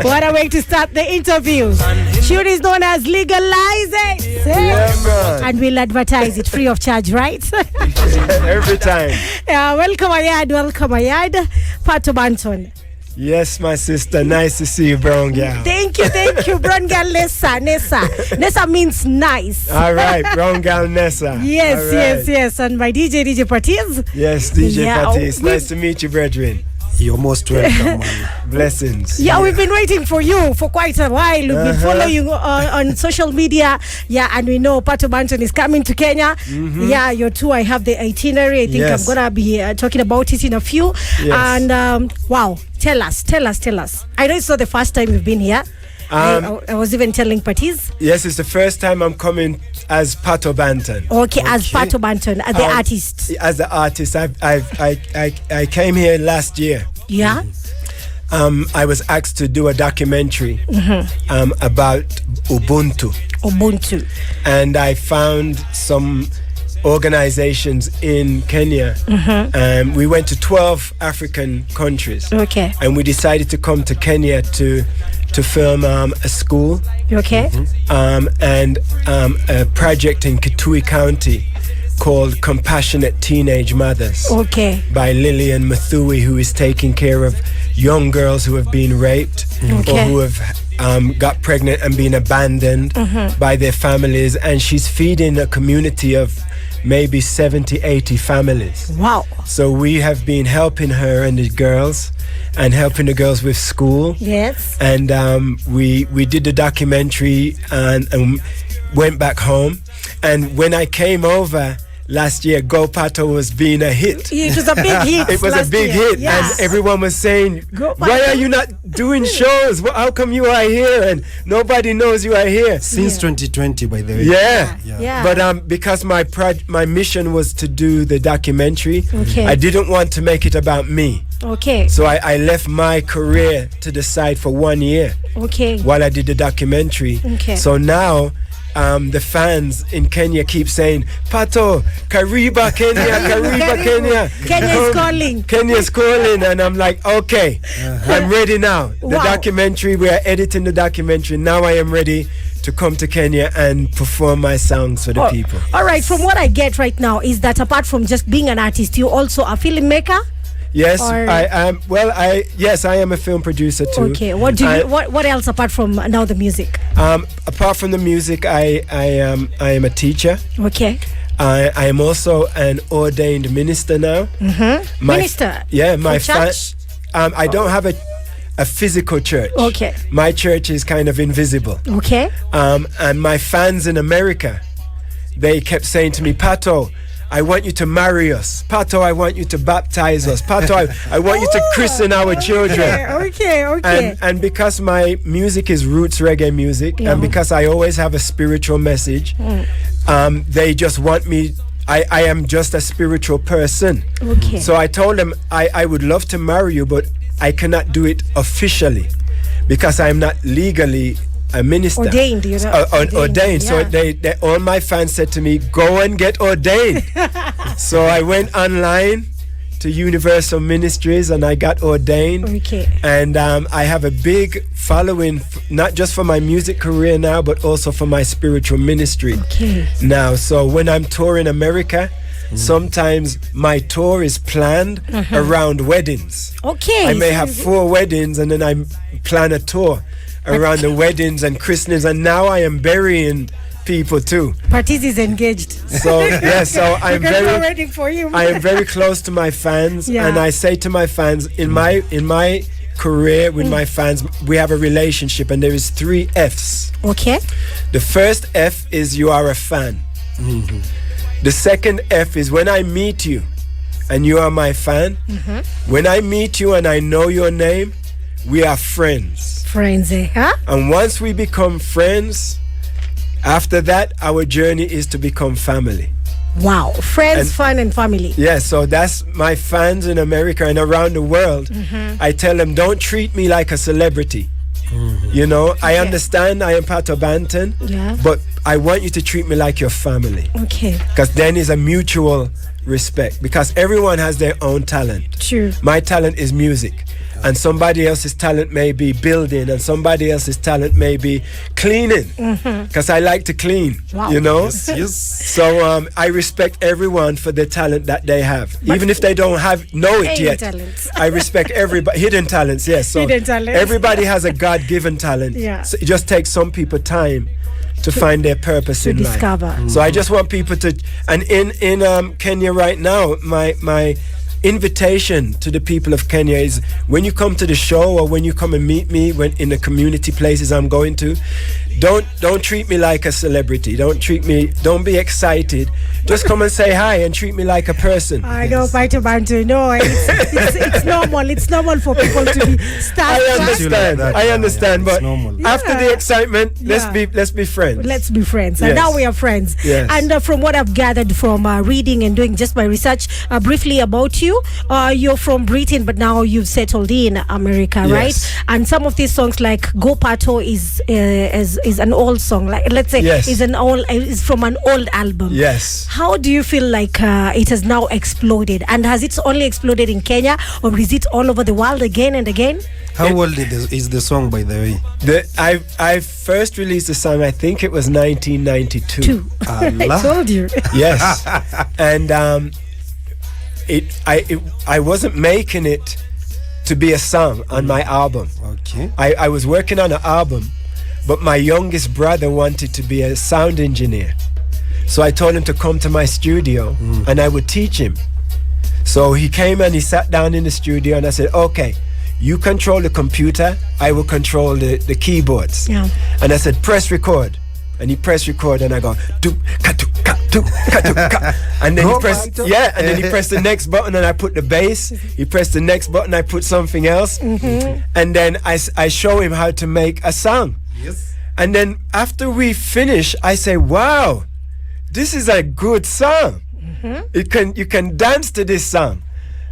What a way to start the interview. Shoot is known as Legalize It. Yeah, and we'll advertise it free of charge, right? every time. Yeah, welcome Ayad. Pato Bunton. Yes, my sister. Nice to see you, brown girl. Thank you, brown girl Nessa. Nessa means nice. All right, brown girl Nessa. Yes. And my DJ Patiz. Yes, DJ Patiz. Nice to meet you, brethren. You're most welcome, man. Blessings. Yeah, we've been waiting for you for quite a while. We've been following you on social media. Yeah, and we know Pato Bunton is coming to Kenya. Yeah, your tour. I have the itinerary. I think I'm going to be talking about it in a few. Yes. And wow, tell us. I know it's not the first time you've been here. I was even telling Patiz. Yes, it's the first time I'm coming as Pato Bunton. Okay, as Pato Bunton, as the artist. As the artist, I came here last year. Yeah. I was asked to do a documentary about Ubuntu, and I found some organizations in Kenya. We went to 12 African countries. Okay. And we decided to come to Kenya to film a school. Okay. And a project in Kitui County called Compassionate Teenage Mothers. Okay. By Lillian Mathui, who is taking care of young girls who have been raped or who have got pregnant and been abandoned by their families, and she's feeding a community of maybe 70-80 families. Wow. So we have been helping her and the girls, and helping the girls with school. Yes. And we did the documentary and went back home. And when I came over last year, Go Pato was being a hit. It was a big hit. It was a big hit. Yes. And everyone was saying, why are you not doing shows? How come you are here and nobody knows you are here? Since 2020, by the way. Yeah. But because my mission was to do the documentary, I didn't want to make it about me. Okay. So I left my career to the side for 1 year. Okay. While I did the documentary. Okay. So now the fans in Kenya keep saying, Pato, Kariba Kenya, Kariba Kenya. Kenya's calling. Kenya's calling. And I'm like, okay, I'm ready now. The documentary, we are editing the documentary. Now I am ready to come to Kenya and perform my songs for the people. All right. From what I get right now is that apart from just being an artist, you also a filmmaker? Yes, I am. Well, I am a film producer too. Okay. What else apart from now the music? Apart from the music, I am a teacher. Okay. I am also an ordained minister now. Minister. Yeah, my church. I don't have a physical church. Okay. My church is kind of invisible. Okay. And my fans in America, they kept saying to me, Pato, I want you to marry us. Pato, I want you to baptize us. Pato, I want you to christen our children. Okay. And because my music is roots reggae music, and because I always have a spiritual message, they just want me. I am just a spiritual person. Okay. So I told them I would love to marry you, but I cannot do it officially because I'm not legally a minister. Ordained, you know. Ordained. So they all my fans said to me, go and get ordained. So I went online to Universal Ministries and I got ordained. Okay. And I have a big following, not just for my music career now, but also for my spiritual ministry now. So when I'm touring America, sometimes my tour is planned around weddings. Okay. I may have 4 weddings and then I plan a tour around the weddings and christenings, and now I am burying people too. Patiz is engaged. So I'm waiting for you. I am very close to my fans, and I say to my fans, in my career with my fans, we have a relationship, and there is 3 F's. Okay. The first F is you are a fan. The second F is when I meet you and you are my fan. When I meet you and I know your name, we are friends. Friends, huh? And once we become friends, after that, our journey is to become family. Wow. Friends, fun, and family. Yeah, so that's my fans in America and around the world. I tell them, don't treat me like a celebrity. You know, I understand I am Pato Bunton, but I want you to treat me like your family. Okay. Because then is a mutual respect, because everyone has their own talent. True. My talent is music. and somebody else's talent may be building, and somebody else's talent may be cleaning, because I like to clean. Wow. You know. Yes. So I respect everyone for the talent that they have, even if they don't know it Hidden yet. talents. I respect everybody. Hidden talents, yes. So Hidden talents. everybody has a God-given talent. Yeah. So it just takes some people time to find their purpose To in discover. life. So I just want people to, and in Kenya right now, my invitation to the people of Kenya is, when you come to the show or when you come and meet me when in the community places I'm going to, don't treat me like a celebrity. Don't be excited. Just come and say hi and treat me like a person. I know, Pato Bunton. No, it's normal. It's normal for people to be starstruck. I understand, but normal. after the excitement, let's be friends. Let's be friends. And Yes. now we are friends. Yes. And from what I've gathered from reading and doing just my research briefly about you, you're from Britain, but now you've settled in America, Yes. right? And some of these songs, like Go Pato, is an old song. Like, let's say, Yes. is from an old album. Yes. How do you feel like it has now exploded? And has it only exploded in Kenya, or is it all over the world again and again? How old is the song, by the way? I first released the song, I think it was 1992. I told you. Yes. And I wasn't making it to be a song on my album. Okay. I was working on an album, but my youngest brother wanted to be a sound engineer. So I told him to come to my studio and I would teach him. So he came and he sat down in the studio, and I said, okay, you control the computer, I will control the keyboards. Yeah. And I said, press record. And he pressed record, and I go, do, ka, do, ka, do, ka, do, ka. And then he pressed, and then he pressed the next button, and I put the bass. He pressed the next button, I put something else. And then I show him how to make a song. Yes. And then after we finish, I say, wow, this is a good song. You can dance to this song.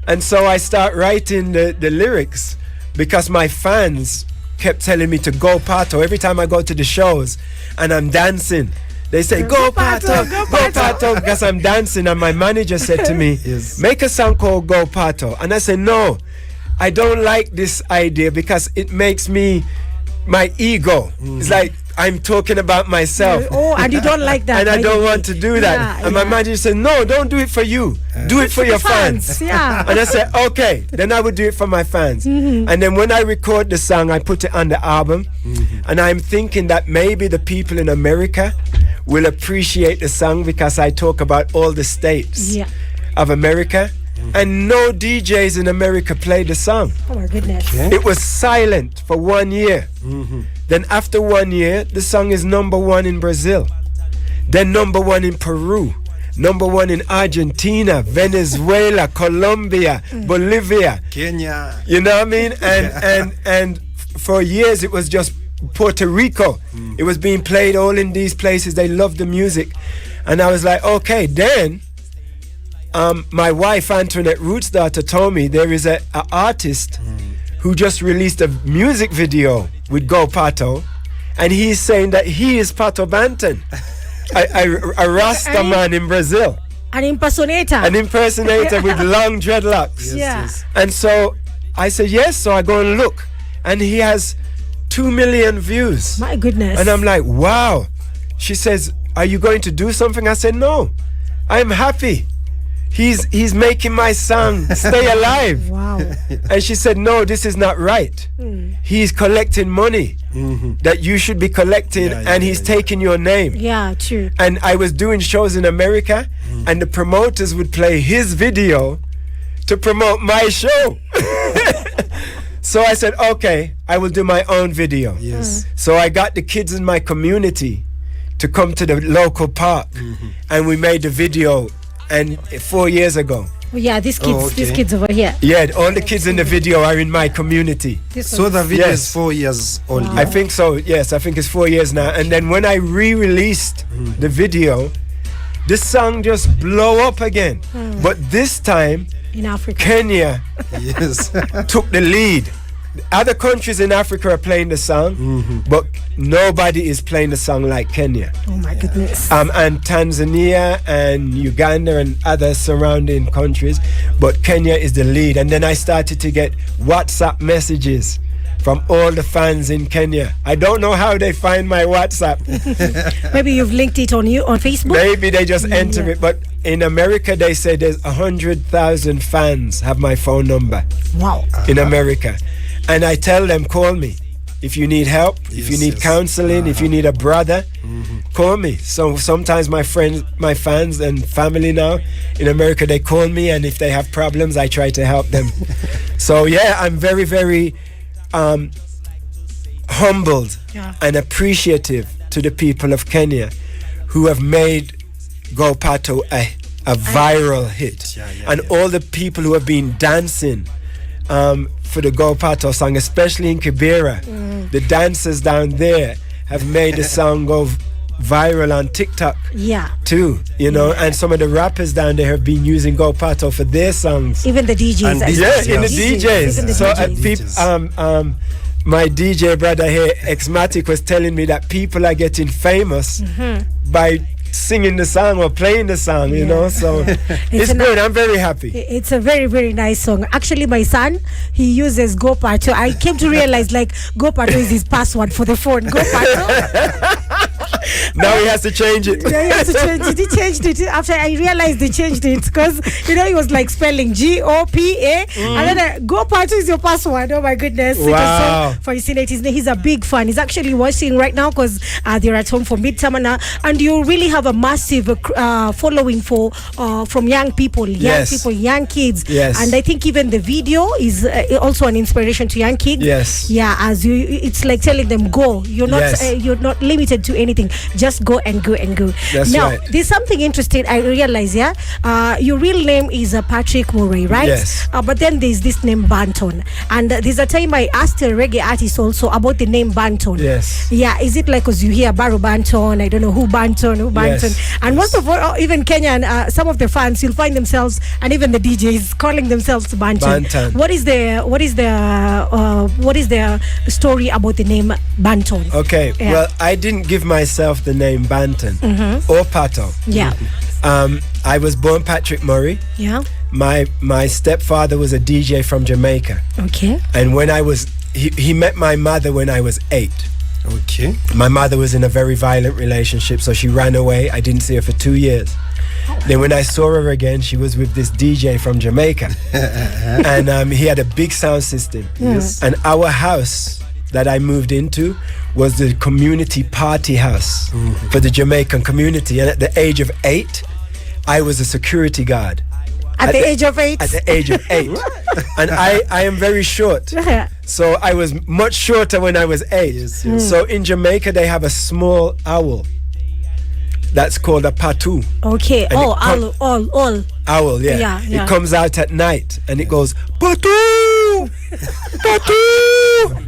And so I start writing the lyrics, because my fans kept telling me to go Pato every time I go to the shows and I'm dancing. They say, go Pato, go Pato, because I'm dancing. And my manager said to me, Yes. make a song called Go Pato. And I said, no, I don't like this idea, because it makes me, my ego. It's like I'm talking about myself. Oh, and you don't like that. And I by don't the want way. to do that. Yeah, And my yeah. manager said, no, don't do it for you. Do it for your fans. Yeah. And I said, okay, then I would do it for my fans. And then when I record the song, I put it on the album. And I'm thinking that maybe the people in America will appreciate the song, because I talk about all the states Yeah. of America. And no DJs in America played the song. Oh my goodness. Okay. It was silent for 1 year. Then after 1 year, the song is #1 in Brazil. Then #1 in Peru. #1 in Argentina, Venezuela, Colombia, Bolivia. Kenya. You know what I mean? And for years it was just Puerto Rico. It was being played all in these places. They loved the music. And I was like, okay, then my wife, Antoinette Root's daughter, told me there is a artist who just released a music video with Go Pato, and he's saying that he is Pato Bunton, a Rasta man in Brazil, An impersonator. an impersonator with long dreadlocks. Yeah. And so I said yes, so I go and look, and he has 2 million views. My goodness. And I'm like, wow. She says, are you going to do something? I said, no, I'm happy. He's making my song stay alive. Wow. And she said, no, this is not right. He's collecting money that you should be collecting, and he's taking your name. Yeah, true. And I was doing shows in America, and the promoters would play his video to promote my show. So I said, okay, I will do my own video. Yes. So I got the kids in my community to come to the local park, and we made the video, and 4 years ago. Oh, yeah, these kids, okay. these kids over here. Yeah, all the kids in the video are in my community. This So one. the video Yes. is 4 years old. Wow. I think so, yes, I think it's 4 years now. And then when I re-released the video, the song just blow up again. But this time, in Africa. Kenya Yes. took the lead. other countries in Africa are playing the song, but nobody is playing the song like Kenya. Oh my goodness. And Tanzania and Uganda and other surrounding countries, but Kenya is the lead. And then I started to get WhatsApp messages from all the fans in Kenya. I don't know how they find my WhatsApp. Maybe you've linked it on Facebook? Maybe they just enter it. But in America, they say there's 100,000 fans have my phone number. Wow. In America. And I tell them, call me. If you need help, if you need counseling, if you need a brother, call me. So sometimes my friends, my fans and family now in America, they call me, and if they have problems, I try to help them. So yeah, I'm very, very humbled and appreciative to the people of Kenya who have made Go Pato a viral hit. And all the people who have been dancing for the Go Pato song, especially in Kibera. The dancers down there have made the song go viral on TikTok too, you know, and some of the rappers down there have been using Go Pato for their songs. Even the DJs. In the DJs. So my DJ brother here, Xmatic, was telling me that people are getting famous by singing the song or playing the song, you know, so it's good. I'm very happy. It's a very, very nice song. Actually, my son, he uses Go Pato. I came to realize like Go Pato is his password for the phone. Go Pato. Now he has to change it. Yeah, he has to change it. He changed it after I realized they changed it because, you know, he was like spelling GOPA and then Go Pato is your password. Oh my goodness. Wow. So fascinating. He's a big fan. He's actually watching right now because they're at home for midsummer now, and you really have a massive following for from young people, young kids. Yes. And I think even the video is also an inspiration to young kids. Yes. Yeah, it's like telling them go. You're not limited to anything. Just go and go and go. That's now, right. there's something interesting I realize. Your real name is Patrick Murray, right? Yes. But then there's this name Bunton, and there's a time I asked a reggae artist also about the name Bunton. Yes. Yeah. Is it like because you hear Barrow Bunton? I don't know who Bunton. Yes. And most of all, even Kenyan, some of the fans, you'll find themselves, and even the DJs calling themselves Bunton. What is the story about the name Bunton? Okay, well, I didn't give myself the name Bunton or Pato. Yeah. I was born Patrick Murray. Yeah. My stepfather was a DJ from Jamaica. Okay. And when he met my mother when I was 8. Okay. My mother was in a very violent relationship, so she ran away. I didn't see her for 2 years. Then when I saw her again, she was with this DJ from Jamaica. And he had a big sound system. Yes. And our house that I moved into was the community party house for the Jamaican community. And at the age of 8, I was a security guard. At the age of 8? At the age of 8. And I am very short. So I was much shorter when I was 8. Yes. So in Jamaica, they have a small owl that's called a patu. Okay. And Owl, Owl, yeah. It comes out at night and it goes, Patu! Patu!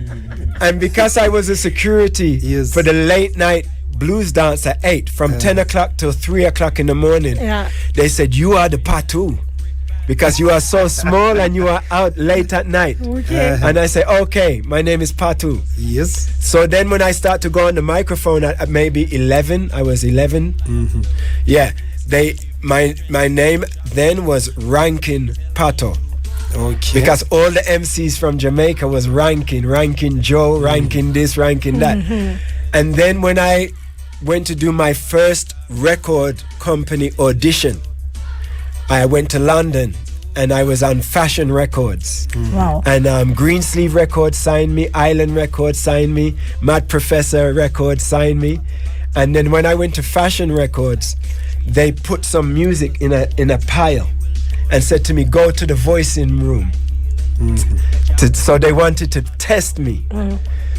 And because I was a security for the late night blues dance at 8, from 10 o'clock till 3 o'clock in the morning, they said, you are the patu. Because you are so small and you are out late at night. Okay. And I say, okay, my name is Pato. Yes. So then when I start to go on the microphone at maybe 11, I was 11. Yeah, my name then was Rankin Pato. Okay. Because all the MCs from Jamaica was Rankin Joe, Rankin this, Rankin that. And then when I went to do my first record company audition, I went to London and I was on Fashion Records. Wow. And Greensleeve Records signed me, Island Records signed me, Mad Professor Records signed me. And then when I went to Fashion Records, they put some music in a pile and said to me, go to the voicing room. So they wanted to test me.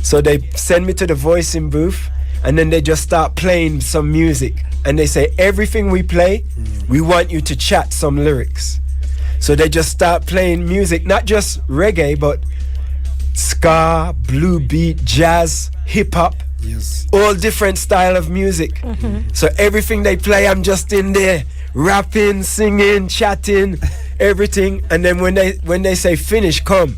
So they send me to the voicing booth, and then they just start playing some music. And they say, everything we play, we want you to chat some lyrics. So they just start playing music, not just reggae, but ska, blue beat, jazz, hip hop, all different style of music. So everything they play, I'm just in there rapping, singing, chatting, everything. And then when they say finish, come,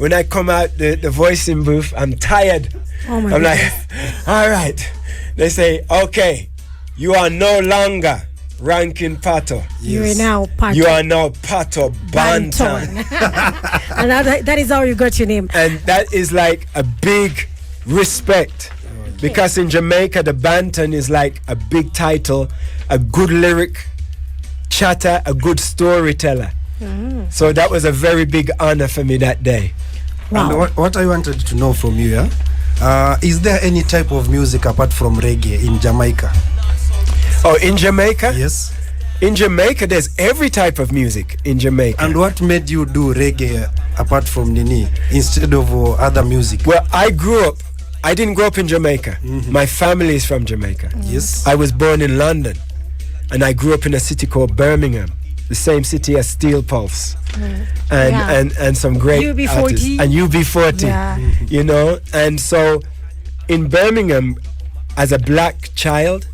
when I come out the voicing booth, I'm tired. Oh my I'm goodness. like, all right. They say, okay, you are no longer ranking Pato. You are now Pato. You are now Pato Bunton. And that is how you got your name. And that is like a big respect. Because in Jamaica, the Bunton is like a big title, a good lyric chatter, a good storyteller. So that was a very big honor for me that day. Wow. And what I wanted to know from you, is there any type of music apart from reggae in Jamaica? Oh, in Jamaica? Yes. In Jamaica, there's every type of music in Jamaica. And what made you do reggae apart from Nini instead of other music? Well, I didn't grow up in Jamaica. My family is from Jamaica. Yes. I was born in London, and I grew up in a city called Birmingham, the same city as Steel Pulse, and some great UB40. artists. And UB40, you know. And so, in Birmingham, as a black child,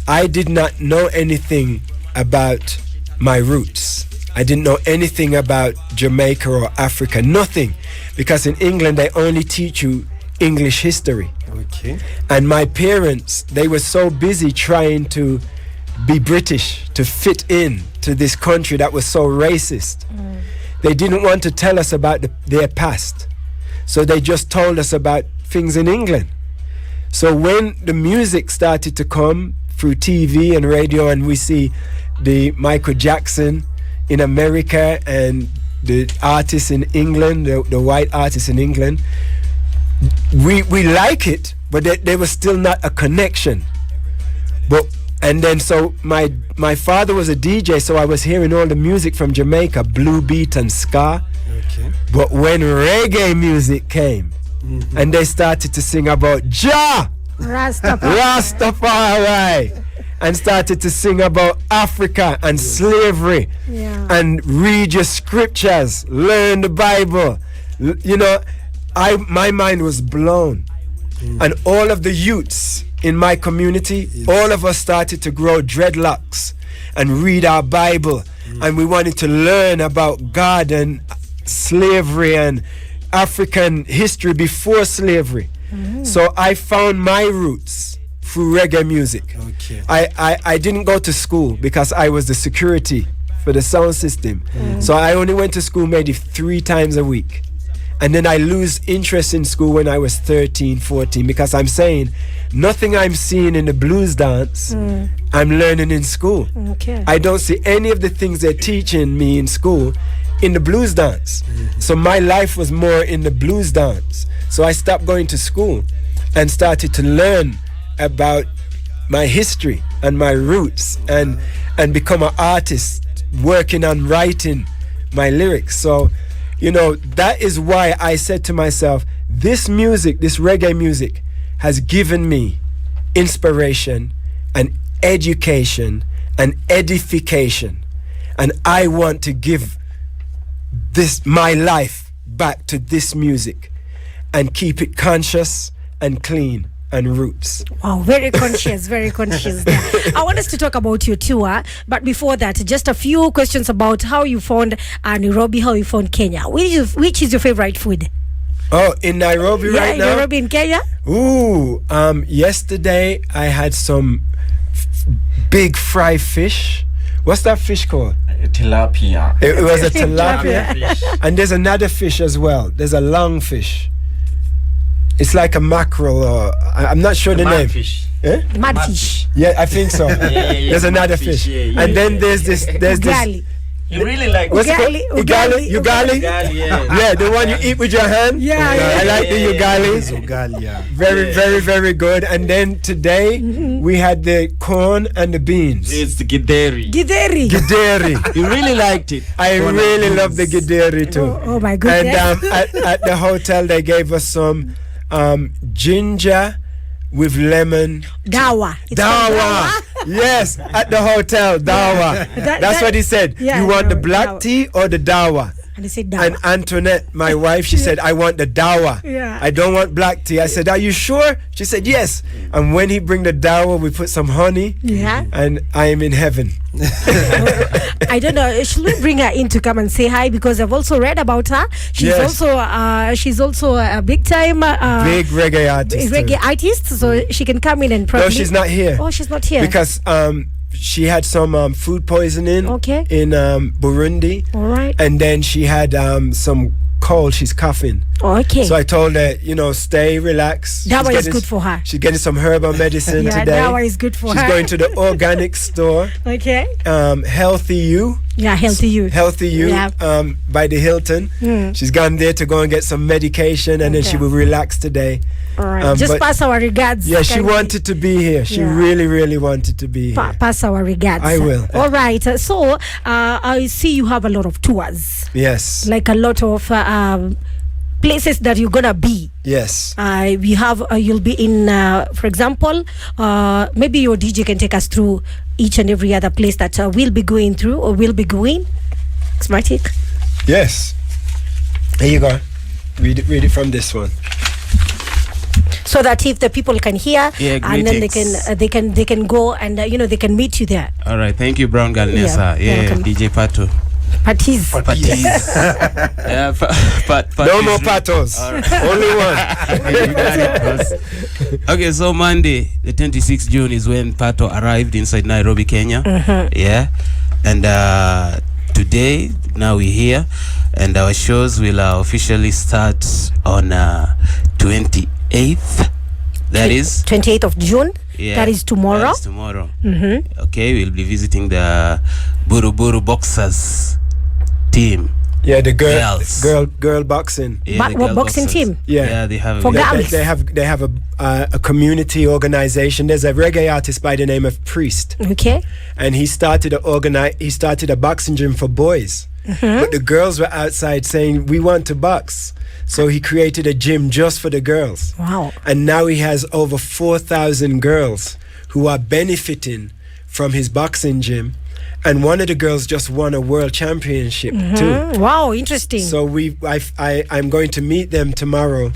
I did not know anything about my roots. I didn't know anything about Jamaica or Africa, nothing, because in England they only teach you English history. Okay. And my parents, they were so busy trying to be British, to fit in to this country that was so racist. They didn't want to tell us about their past. So they just told us about things in England. So when the music started to come through TV and radio, and we see the Michael Jackson in America and the artists in England, the white artists in England, we like it, but there was still not a connection. And then so my father was a DJ, so I was hearing all the music from Jamaica, blue beat and ska. Okay. But when reggae music came, and they started to sing about Jah, Rastafari, and started to sing about Africa and slavery, and read your scriptures, learn the Bible. You know, my mind was blown. And all of the youths in my community, all of us started to grow dreadlocks and read our Bible, and we wanted to learn about God and slavery and African history before slavery. So I found my roots through reggae music. Okay. I didn't go to school because I was the security for the sound system. So I only went to school maybe 3 times a week. And then I lose interest in school when I was 13, 14, because I'm saying nothing I'm seeing in the blues dance, I'm learning in school. Okay. I don't see any of the things they're teaching me in school in the blues dance. So my life was more in the blues dance. So I stopped going to school and started to learn about my history and my roots, and become an artist, working on writing my lyrics. So, you know, that is why I said to myself, this music, this reggae music, has given me inspiration and education and edification. And I want to give my life back to this music and keep it conscious and clean and roots. Wow, very conscious, very conscious there. I want us to talk about your tour, but before that, just a few questions about how you found Nairobi, how you found Kenya. Which is your favorite food? Oh, in Nairobi right now? Nairobi in Kenya? Ooh, yesterday I had some big fried fish. What's that fish called? Tilapia. It was a tilapia. And there's another fish as well. There's a long fish. It's like a mackerel, or I'm not sure the name. Fish. Eh? Madfish. Yeah, I think so. There's another fish. And then there's this. Ugali. You really like What's it called? Ugali. Ugali? Yeah, the one you eat with your hand. Yeah. I like the ugali. Ugali, yeah. Very, very good. And then today we had the corn and the beans. It's the gideri. Gideri. You really liked it. I really love the gideri too. Oh my goodness. And at the hotel they gave us some ginger with lemon. Dawa. It's Dawa. Yes, at the hotel, dawa. That's what he said. Yeah, you want the black dawa. tea or the dawa? And he said dawa. And Antoinette, my wife, she said, I want the dawa. Yeah. I don't want black tea. I said, are you sure? She said, yes. And when he bring the dawa, we put some honey. Yeah. And I am in heaven. I don't know. Should we bring her in to come and say hi? Because I've also read about her. She's also a big time Big reggae artist. reggae artist. So she can come in and probably. No, she's not here. Oh, she's not here. Because she had some food poisoning Okay. in Burundi. All right. And then she had some cold. She's coughing. Okay. So I told her, stay, relax. Dawa is good for her. She's getting some herbal medicine Yeah, today. dawa is good for She's her. going to the organic store. Okay. Healthy You. Yeah, healthy you. Healthy You. Yeah. By the Hilton. She's gone there to go and get some medication, and then she will relax today. All right. Just but- pass our regards. Yeah, she wanted to be here. She Yeah. really, really wanted to be here. Pass our regards. I will. All right. So I see you have a lot of tours. Yes. Like a lot of places that you're gonna be. Yes. We have you'll be in for example maybe your DJ can take us through each and every other place that we'll be going through or we'll be going. Smartic. Yes. Here you go. Read it from this one. So that if the people can hear, Yeah, and then greetings. they can go and they can meet you there. All right, thank you, Brown Girl Nessa. Yeah, Yeah, welcome. DJ Pato. Parties. Yeah, No more patos. Only one. Okay, so Monday, the 26th June is when Pato arrived inside Nairobi, Kenya. Yeah, and today, now we're here, and our shows will officially start on 28th. That is 28th of June. Yeah, That is tomorrow. That is tomorrow. Okay, we'll be visiting the Buru Buru Boxers team. Yeah, the Girls. girl boxing. Yeah, the girl boxing boxers. team. Yeah. They have. For yeah, girls. They have a community organization. There's a reggae artist by the name of Priest, Okay. and he started a boxing gym for boys. But the girls were outside saying, we want to box. So he created a gym just for the girls. Wow. And now he has over 4,000 girls who are benefiting from his boxing gym. And one of the girls just won a world championship too. Wow, interesting. So I'm going to meet them tomorrow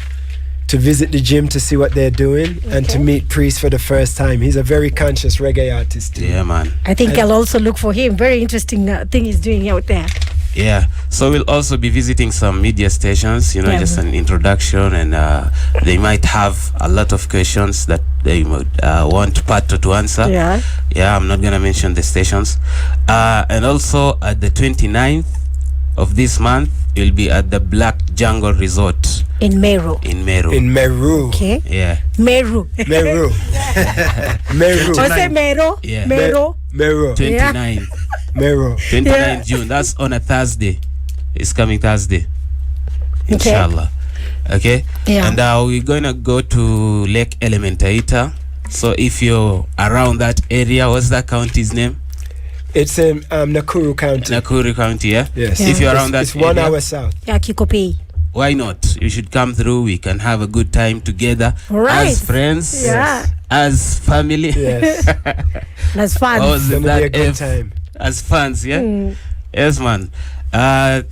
to visit the gym to see what they're doing and to meet Priest for the first time. He's a very conscious reggae artist too. Yeah, man. I think I'll also look for him. Very interesting thing he's doing out there. Yeah. So we'll also be visiting some media stations, Yeah. just an introduction, and they might have a lot of questions that they would want Pato to answer. Yeah. Yeah, I'm not going to mention the stations. And also at the 29th of this month, we'll be at the Black Jungle Resort In Meru. in Meru. In Meru. Okay. Yeah. Meru. Meru. Meru. Or say Meru. Yeah. Meru. Meru. 29th. Meru. 29th June. That's on a Thursday. It's coming Thursday. Okay. Inshallah. Okay. Yeah. And we're gonna go to Lake Elementaita. So if you're around that area, what's that county's name? It's in Nakuru County. Nakuru County, yeah? Yes. If you're around that it's 1 area, hour south. Yeah, Kikopei. why not? You should come through. We can have a good time together Right. as friends, Yeah. as family. Yes. That's fun. What was It's gonna be a that good F? time. As fans, yeah? Yes, man.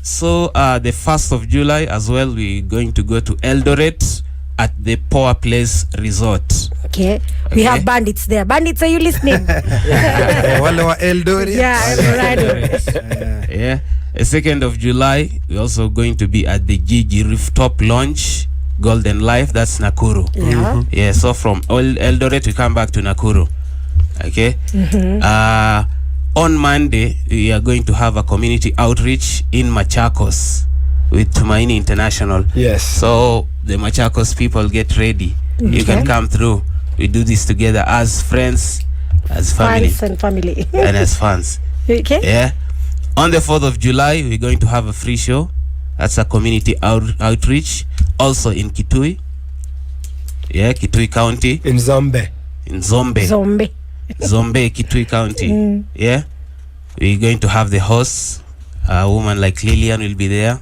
So the 1st of July as well, we're going to go to Eldoret at the Power Place Resort. Okay. We Okay. have bandits there. Bandits, are you listening? Wale wa Eldoret. Yeah, I'm right. Yeah. The 2nd of July, we're also going to be at the Gigi Rooftop Lounge, Golden Life. That's Nakuru. Yeah. Yeah. So from Eldoret, we come back to Nakuru. Okay. On Monday, we are going to have a community outreach in Machakos with Tumaini International. Yes. So the Machakos people, get ready. You can come through. We do this together as friends, as family, Fans and family. and as fans. Okay. Yeah. On the 4th of July, we're going to have a free show. That's a community outreach. Also in Kitui. Yeah, Kitui County. In Zombe. In Zombe. Zombie. Kitui County. Yeah. We're going to have the hosts. A woman like Lillian will be there.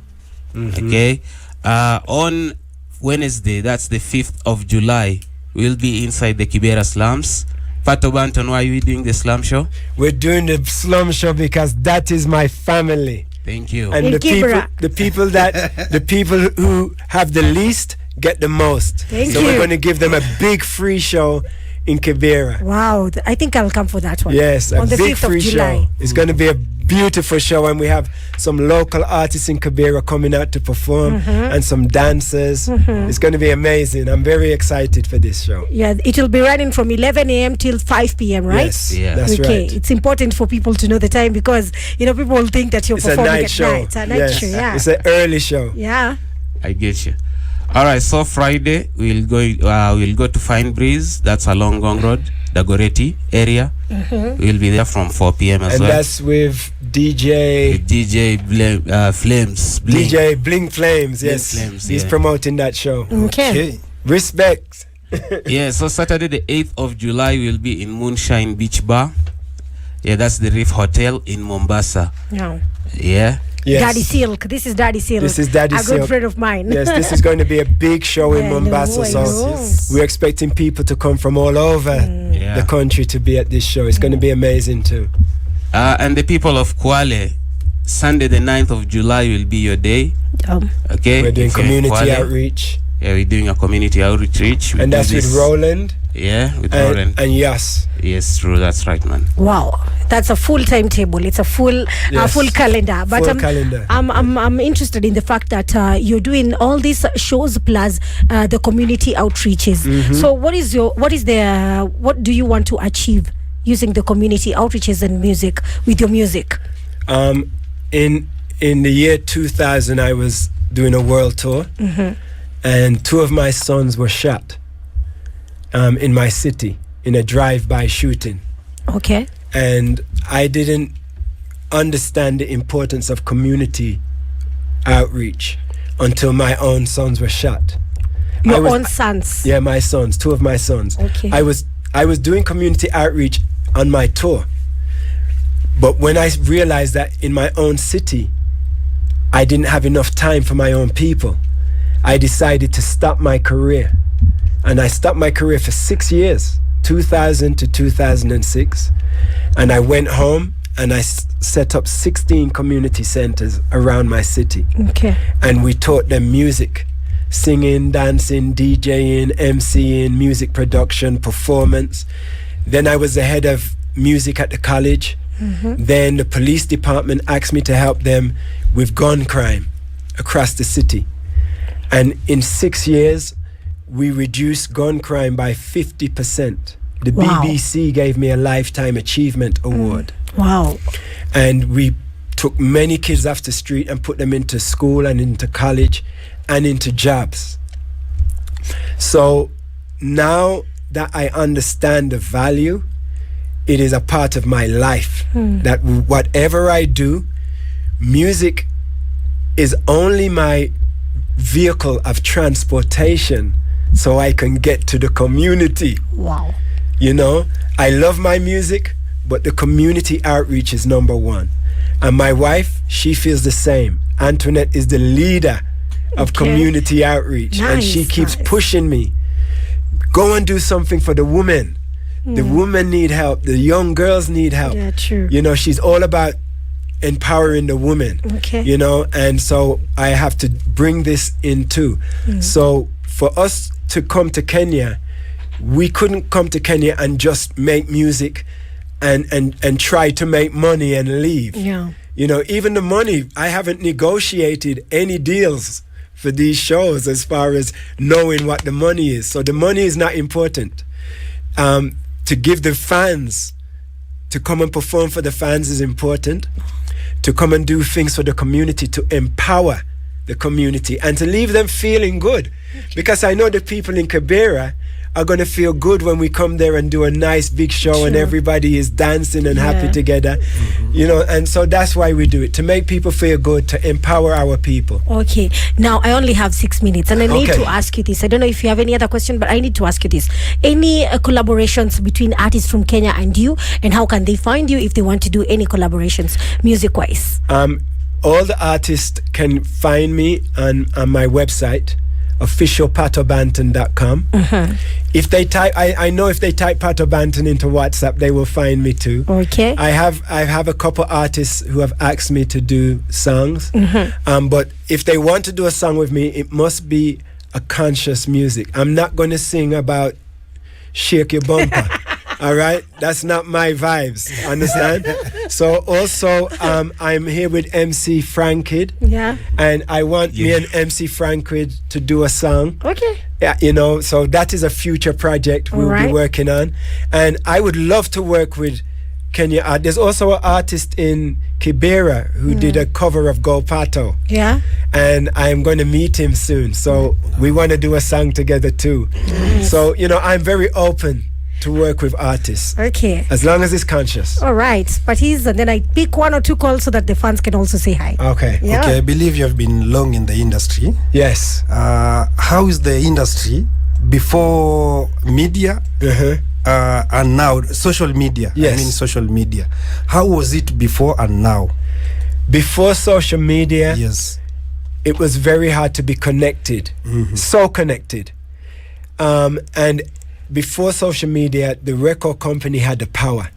Okay. On Wednesday, that's the 5th of July, we'll be inside the Kibera slums. Pato Bunton, why are you doing the slum show? We're doing the slum show because that is my family. Thank you. And In the Kibera. the people who have the least get the most. Thank so you. we're going to give them a big free show in Kibera. Wow, I think I'll come for that one. Yes, a on the big 5th free of July. show. It's going to be a beautiful show, and we have some local artists in Kibera coming out to perform, and some dancers. It's going to be amazing. I'm very excited for this show. Yeah, it will be running from 11 a.m. till 5 p.m., right? Yes, Yeah. that's Okay, right. it's important for people to know the time because people will think that you're It's a performing night at show. night. It's a night Yes. show, yeah. It's an early show. Yeah. I get you. All right, so Friday we'll go to Fine Breeze. That's along Gong Road, Dagoretti area. We'll be there from 4 p.m. as And well. that's with DJ With DJ Flames. Blink. DJ Bling Flames. Blink Yes, Flames, he's yeah. promoting that show. Okay. Respect. Yeah, so Saturday the 8th of July we'll be in Moonshine Beach Bar. Yeah, that's the Reef Hotel in Mombasa. No. Yeah. Yes. Daddy Silk. This is Daddy Silk. This is Daddy a good Silk. friend of mine. Yes, this is going to be a big show in I know, Mombasa. I So know. we're expecting people to come from all over Yeah. the country to be at this show. It's going to be amazing too. And the people of Kwale, Sunday the 9th of July will be your day. Okay. We're doing If you're in community Kwale, outreach. Yeah, we're doing a community outreach. And that's with Roland Yeah, with Roland. and Yas. Yes, true. That's right, man. Wow, that's a full timetable. It's a full Yes. full calendar. But Full calendar. I'm interested in the fact that you're doing all these shows plus the community outreaches. So what do you want to achieve using the community outreaches and music with your music? In the year 2000, I was doing a world tour, and 2 of my sons were shot in my city in a drive-by shooting. Okay. And I didn't understand the importance of community outreach until my own sons were shot. Your own sons. Yeah, my sons, 2 of my sons. Okay. I was doing community outreach on my tour, but when I realized that in my own city I didn't have enough time for my own people, I decided to stop my career. And I stopped my career for 6 years, 2000 to 2006. And I went home and I set up 16 community centers around my city. Okay. And we taught them music, singing, dancing, DJing, MCing, music production, performance. Then I was the head of music at the college. Then the police department asked me to help them with gun crime across the city. And in 6 years, we reduced gun crime by 50%. The Wow. BBC gave me a Lifetime Achievement Award. Wow. And we took many kids off the street and put them into school and into college and into jobs. So now that I understand the value, it is a part of my life. That whatever I do, music is only my vehicle of transportation so I can get to the community. Wow. You know, I love my music, but the community outreach is number one. And my wife, she feels the same. Antoinette is the leader of Okay. community outreach, and she Nice, keeps nice. pushing me. Go and do something for the women. The women need help. The young girls need help. Yeah, true. You know, she's all about empowering the women. Okay. You know, and so I have to bring this in too. So for us to come to Kenya, we couldn't come to Kenya and just make music and try to make money and leave. Yeah. You know, even the money, I haven't negotiated any deals for these shows as far as knowing what the money is. So the money is not important. To give the fans, to come and perform for the fans is important. To come and do things for the community, to empower the community and to leave them feeling good. Because I know the people in Kibera are going to feel good when we come there and do a nice big show and Sure. everybody is dancing and happy Yeah. together. You know, and so that's why we do it, to make people feel good, to empower our people. Okay. Now I only have 6 minutes, and I need Okay. to ask you this. I don't know if you have any other question, but I need to ask you this: any collaborations between artists from Kenya and you, and how can they find you if they want to do any collaborations, music-wise? All the artists can find me on my website, officialpatobunton.com. If they type, I know if they type Pato Bunton into WhatsApp, they will find me too. Okay. I have a couple artists who have asked me to do songs. But if they want to do a song with me, it must be a conscious music. I'm not going to sing about shake your bumper. All right, that's not my vibes. Understand? So also, I'm here with MC Frankid. Yeah. And I want me and MC Frankid to do a song. Okay. Yeah, so that is a future project we'll be working on. And I would love to work with Kenya. There's also an artist in Kibera who did a cover of Go Pato. Yeah. And I'm going to meet him soon. So we want to do a song together too. So, I'm very open to work with artists. Okay. As long as it's conscious. All right. But and then I pick one or two calls so that the fans can also say hi. Okay. Yeah. Okay, I believe you have been long in the industry. Yes. How is the industry before media and now social media? Yes. I mean social media. How was it before and now? Before social media, Yes. it was very hard to be connected. So connected. And before social media, the record company had the power.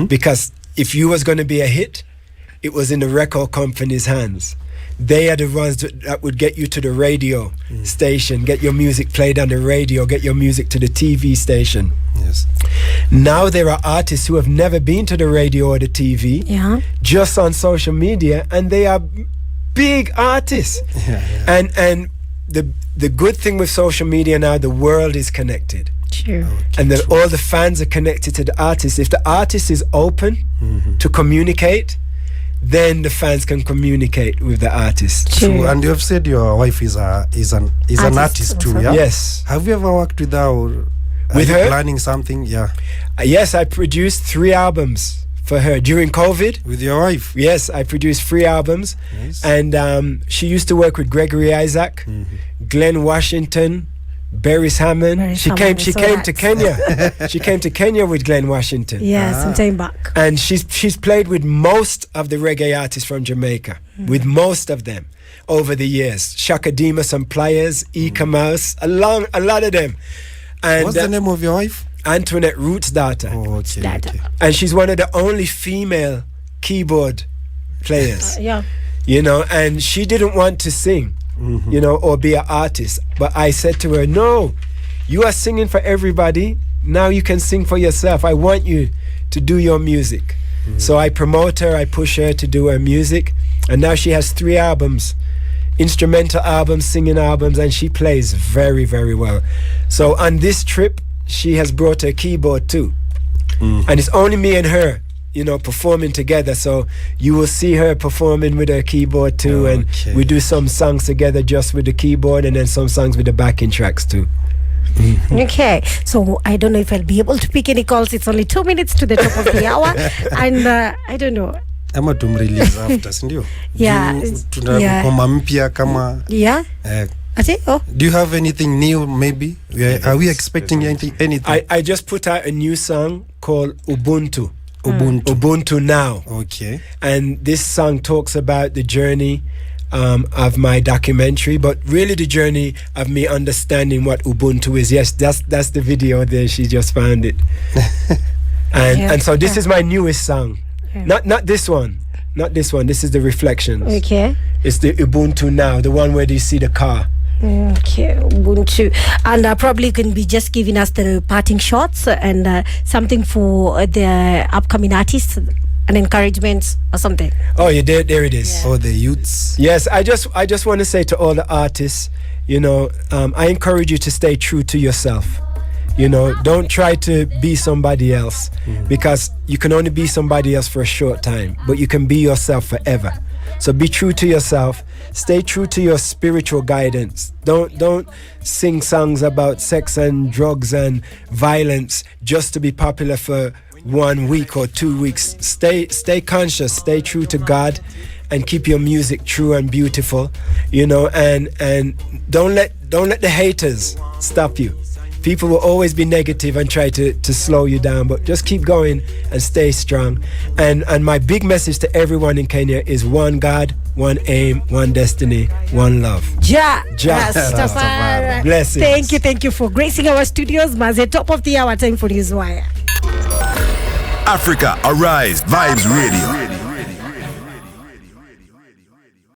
Because if you was going to be a hit, it was in the record company's hands. They are the ones that would get you to the radio station, get your music played on the radio, get your music to the TV station. Yes. Now there are artists who have never been to the radio or the TV, just on social media, and they are big artists. And the good thing with social media now, the world is connected. True. And then all the fans are connected to the artist. If the artist is open to communicate, then the fans can communicate with the artist. True. And you have said your wife is an artist too, yeah? Yes. Have you ever worked with her? Or With her? Planning something? Yeah. Yes, I produced 3 albums for her during COVID. With your wife? Yes, I produced 3 albums. Nice. And she used to work with Gregory Isaac, Glenn Washington, Beres Hammond. She came to Kenya. She came to Kenya with Glenn Washington. Yeah, some time back. And she's played with most of the reggae artists from Jamaica, with most of them over the years. Shaka Demus and Pliers, Eka Mouse, a lot of them. And what's the name of your wife? Antoinette Roots' daughter. Oh, okay. And she's one of the only female keyboard players. Yeah. And she didn't want to sing, or be an artist. But I said to her, no, you are singing for everybody. Now you can sing for yourself. I want you to do your music. So I promote her, I push her to do her music. And now she has 3 albums, instrumental albums, singing albums, and she plays very, very well. So on this trip, she has brought her keyboard too. And it's only me and her, performing together. So you will see her performing with her keyboard too. And we do some songs together just with the keyboard, and then some songs with the backing tracks too. Okay, so I don't know if I'll be able to pick any calls. It's only 2 minutes to the top of the hour. And I don't know. Ama tumrelease after, sindio? Yeah. Tunakoma mpya kama. Yeah. Do you have anything new maybe? Are we expecting anything? I just put out a new song called Ubuntu. Ubuntu Now. Okay. And this song talks about the journey of my documentary, but really the journey of me understanding what Ubuntu is. Yes, that's the video there. She just found it. And so this is my newest song. Not this one. Not this one. This is the Reflections. Okay. It's the Ubuntu Now, the one where you see the car. Okay, Ubuntu. And probably you can be just giving us the parting shots and something for the upcoming artists, an encouragement or something. Oh, yeah, there it is. Yeah. Oh, the youths. Yes, I just want to say to all the artists, I encourage you to stay true to yourself. Don't try to be somebody else, because you can only be somebody else for a short time, but you can be yourself forever. So be true to yourself. Stay true to your spiritual guidance. Don't sing songs about sex and drugs and violence just to be popular for 1 week or 2 weeks. Stay conscious. Stay true to God, and keep your music true and beautiful. And don't let the haters stop you. People will always be negative and try to slow you down, but just keep going and stay strong. And my big message to everyone in Kenya is one God, one aim, one destiny, one love. Ja Rastafari. Blessings. Thank you for gracing our studios. Maze, top of the hour, time for Newswire. Africa Arise Vibes Radio.